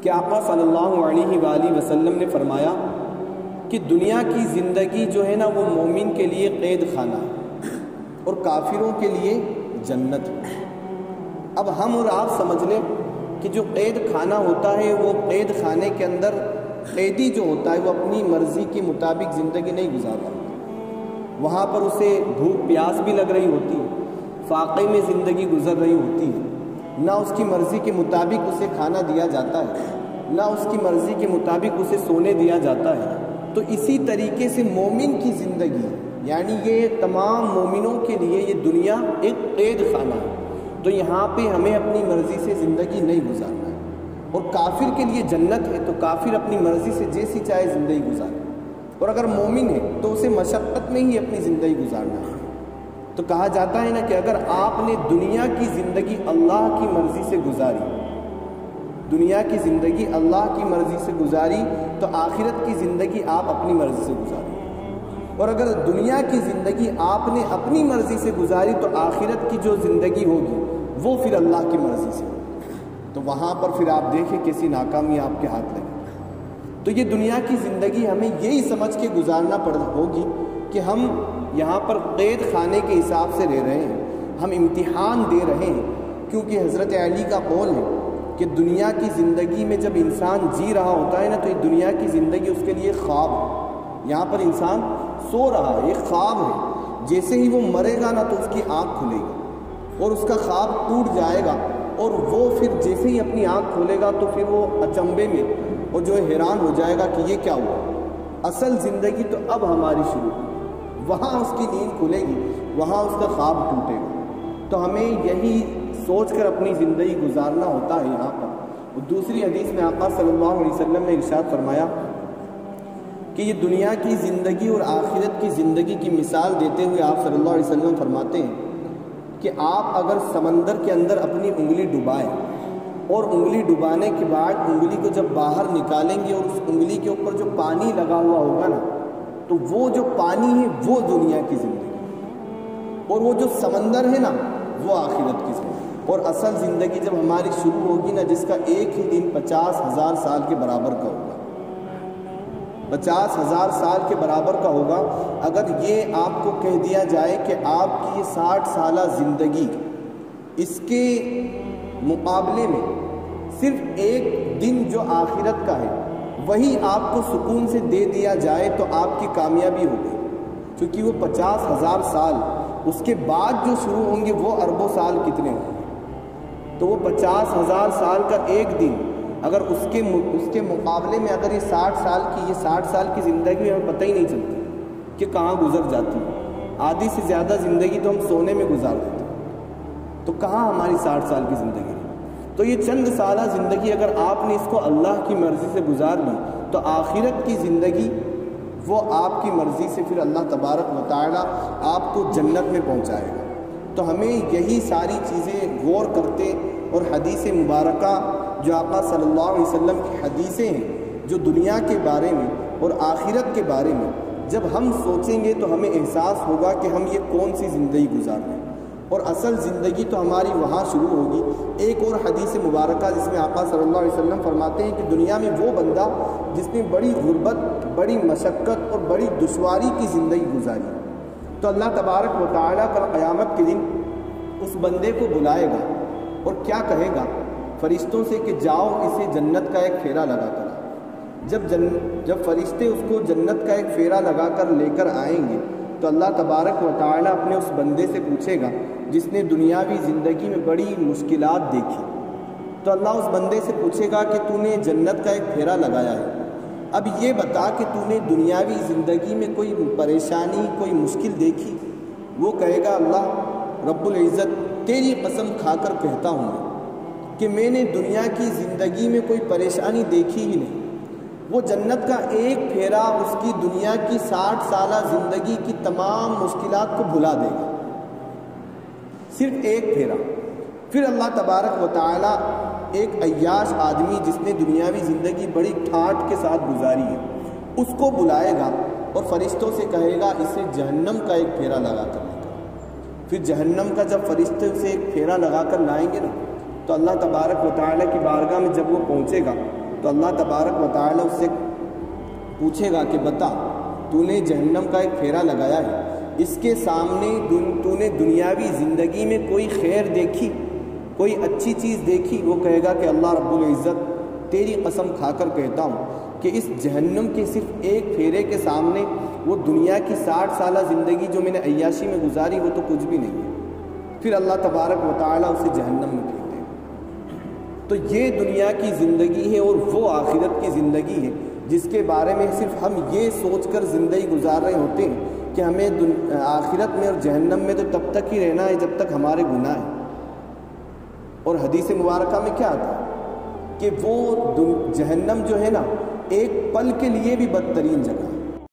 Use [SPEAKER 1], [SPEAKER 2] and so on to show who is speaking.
[SPEAKER 1] کہ آقا صلی اللہ علیہ وآلہ وسلم نے فرمایا کہ دنیا کی زندگی جو ہے نا وہ مومن کے لیے قید خانہ ہے اور کافروں کے لیے جنت ہے۔ اب ہم اور آپ سمجھ لیں کہ جو قید خانہ ہوتا ہے وہ قید خانے کے اندر قیدی جو ہوتا ہے وہ اپنی مرضی کے مطابق زندگی نہیں گزار رہا ہوتا، وہاں پر اسے بھوک پیاس بھی لگ رہی ہوتی ہے، فاقے میں زندگی گزر رہی ہوتی ہے، نہ اس کی مرضی کے مطابق اسے کھانا دیا جاتا ہے، نہ اس کی مرضی کے مطابق اسے سونے دیا جاتا ہے۔ تو اسی طریقے سے مومن کی زندگی، یعنی یہ تمام مومنوں کے لیے یہ دنیا ایک قید خانہ ہے، تو یہاں پہ ہمیں اپنی مرضی سے زندگی نہیں گزارنا ہے۔ اور کافر کے لیے جنت ہے، تو کافر اپنی مرضی سے جیسی چاہے زندگی گزارے، اور اگر مومن ہے تو اسے مشقت میں ہی اپنی زندگی گزارنا ہے۔ تو کہا جاتا ہے نا کہ اگر آپ نے دنیا کی زندگی اللہ کی مرضی سے گزاری، دنیا کی زندگی اللہ کی مرضی سے گزاری تو آخرت کی زندگی آپ اپنی مرضی سے گزاری، اور اگر دنیا کی زندگی آپ نے اپنی مرضی سے گزاری تو آخرت کی جو زندگی ہوگی وہ پھر اللہ کی مرضی سے ہوگی۔ تو وہاں پر پھر آپ دیکھیں کیسی ناکامی آپ کے ہاتھ لگے۔ تو یہ دنیا کی زندگی ہمیں یہی سمجھ کے گزارنا ہوگی کہ ہم یہاں پر قید خانے کے حساب سے رہ رہے ہیں، ہم امتحان دے رہے ہیں، کیونکہ حضرت علی کا قول ہے کہ دنیا کی زندگی میں جب انسان جی رہا ہوتا ہے نا تو یہ دنیا کی زندگی اس کے لیے خواب ہے۔ یہاں پر انسان سو رہا ہے، ایک خواب ہے، جیسے ہی وہ مرے گا نا تو اس کی آنکھ کھلے گی اور اس کا خواب ٹوٹ جائے گا، اور وہ پھر جیسے ہی اپنی آنکھ کھولے گا تو پھر وہ اچنبے میں اور جو ہے حیران ہو جائے گا کہ یہ کیا ہوا، اصل زندگی تو اب ہماری شروع ہوئی۔ وہاں اس کی نیند کھلے گی، وہاں اس کا خواب ٹوٹے گا۔ تو ہمیں یہی سوچ کر اپنی زندگی گزارنا ہوتا ہے یہاں پر۔ دوسری حدیث میں آقا صلی اللہ علیہ وسلم نے ارشاد فرمایا کہ یہ دنیا کی زندگی اور آخرت کی زندگی کی مثال دیتے ہوئے آپ صلی اللہ علیہ وسلم فرماتے ہیں کہ آپ اگر سمندر کے اندر اپنی انگلی ڈبائیں اور انگلی ڈبانے کے بعد انگلی کو جب باہر نکالیں گے اور اس انگلی کے اوپر جو پانی لگا ہوا ہوگا نا تو وہ جو پانی ہے وہ دنیا کی زندگی، اور وہ جو سمندر ہے نا وہ آخرت کی زندگی۔ اور اصل زندگی جب ہماری شروع ہوگی نا، جس کا ایک ہی دن 50,000 سال کے برابر کا ہوگا، 50,000 سال کے برابر کا ہوگا۔ اگر یہ آپ کو کہہ دیا جائے کہ آپ کی یہ 60 سالہ زندگی، اس کے مقابلے میں صرف ایک دن جو آخرت کا ہے وہی آپ کو سکون سے دے دیا جائے تو آپ کی کامیابی ہوگی، کیونکہ وہ 50,000 سال اس کے بعد جو شروع ہوں گے وہ اربوں سال کتنے ہوں گے، تو وہ 50,000 سال کا ایک دن اگر اس کے مقابلے میں اگر یہ 60 سال کی زندگی ہمیں پتہ ہی نہیں چلتی کہ کہاں گزر جاتی ہے۔ آدھی سے زیادہ زندگی تو ہم سونے میں گزار دیتے ہیں، تو کہاں ہماری 60 سال کی زندگی ہے۔ تو یہ چند سالہ زندگی اگر آپ نے اس کو اللہ کی مرضی سے گزار لی تو آخرت کی زندگی وہ آپ کی مرضی سے پھر اللہ تبارک و تعالی آپ کو جنت میں پہنچائے گا۔ تو ہمیں یہی ساری چیزیں غور کرتے، اور حدیث مبارکہ جو آقا صلی اللہ علیہ وسلم کی حدیثیں ہیں جو دنیا کے بارے میں اور آخرت کے بارے میں جب ہم سوچیں گے تو ہمیں احساس ہوگا کہ ہم یہ کون سی زندگی گزار رہے ہیں، اور اصل زندگی تو ہماری وہاں شروع ہوگی۔ ایک اور حدیث مبارکہ جس میں آقا صلی اللہ علیہ وسلم فرماتے ہیں کہ دنیا میں وہ بندہ جس نے بڑی غربت، بڑی مشقت اور بڑی دشواری کی زندگی گزاری، تو اللہ تبارک و تعالیٰ کل قیامت کے دن اس بندے کو بلائے گا اور کیا کہے گا فرشتوں سے کہ جاؤ اسے جنت کا ایک پھیرا لگا کر۔ جب فرشتے اس کو جنت کا ایک پھیرا لگا کر لے کر آئیں گے تو اللہ تبارک و تعالیٰ اپنے اس بندے سے پوچھے گا جس نے دنیاوی زندگی میں بڑی مشکلات دیکھی، تو اللہ اس بندے سے پوچھے گا کہ تو نے جنت کا ایک پھیرا لگایا ہے، اب یہ بتا کہ تو نے دنیاوی زندگی میں کوئی پریشانی، کوئی مشکل دیکھی؟ وہ کہے گا اللہ رب العزت تیری قسم کھا کر کہتا ہوں کہ میں نے دنیا کی زندگی میں کوئی پریشانی دیکھی ہی نہیں۔ وہ جنت کا ایک پھیرا اس کی دنیا کی 60 سالہ زندگی کی تمام مشکلات کو بھلا دے گا، صرف ایک پھیرا۔ پھر اللہ تبارک و تعالیٰ ایک عیاش آدمی جس نے دنیاوی زندگی بڑی ٹھاٹھ کے ساتھ گزاری ہے اس کو بلائے گا اور فرشتوں سے کہے گا اسے جہنم کا ایک پھیرا لگا کر لے کر۔ پھر جہنم کا جب فرشتے اسے ایک پھیرا لگا کر لائیں گے نا تو اللہ تبارک و تعالیٰ کی بارگاہ میں جب وہ پہنچے گا تو اللہ تبارک و تعالی اس سے پوچھے گا کہ بتا تو نے جہنم کا ایک پھیرا لگایا ہے، اس کے سامنے تو نے دنیاوی زندگی میں کوئی خیر دیکھی، کوئی اچھی چیز دیکھی؟ وہ کہے گا کہ اللہ رب العزت تیری قسم کھا کر کہتا ہوں کہ اس جہنم کے صرف ایک پھیرے کے سامنے وہ دنیا کی 60 سالہ زندگی جو میں نے عیاشی میں گزاری وہ تو کچھ بھی نہیں ہے۔ پھر اللہ تبارک و تعالیٰ اسے جہنم میں پھینک دے گا۔ تو یہ دنیا کی زندگی ہے اور وہ آخرت کی زندگی ہے جس کے بارے میں صرف ہم یہ سوچ کر زندگی گزار رہے ہوتے ہیں کہ ہمیں آخرت میں اور جہنم میں تو تب تک ہی رہنا ہے جب تک ہمارے گناہ ہیں۔ اور حدیث مبارکہ میں کیا آتا ہے کہ وہ جہنم جو ہے نا ایک پل کے لیے بھی بدترین جگہ ہے۔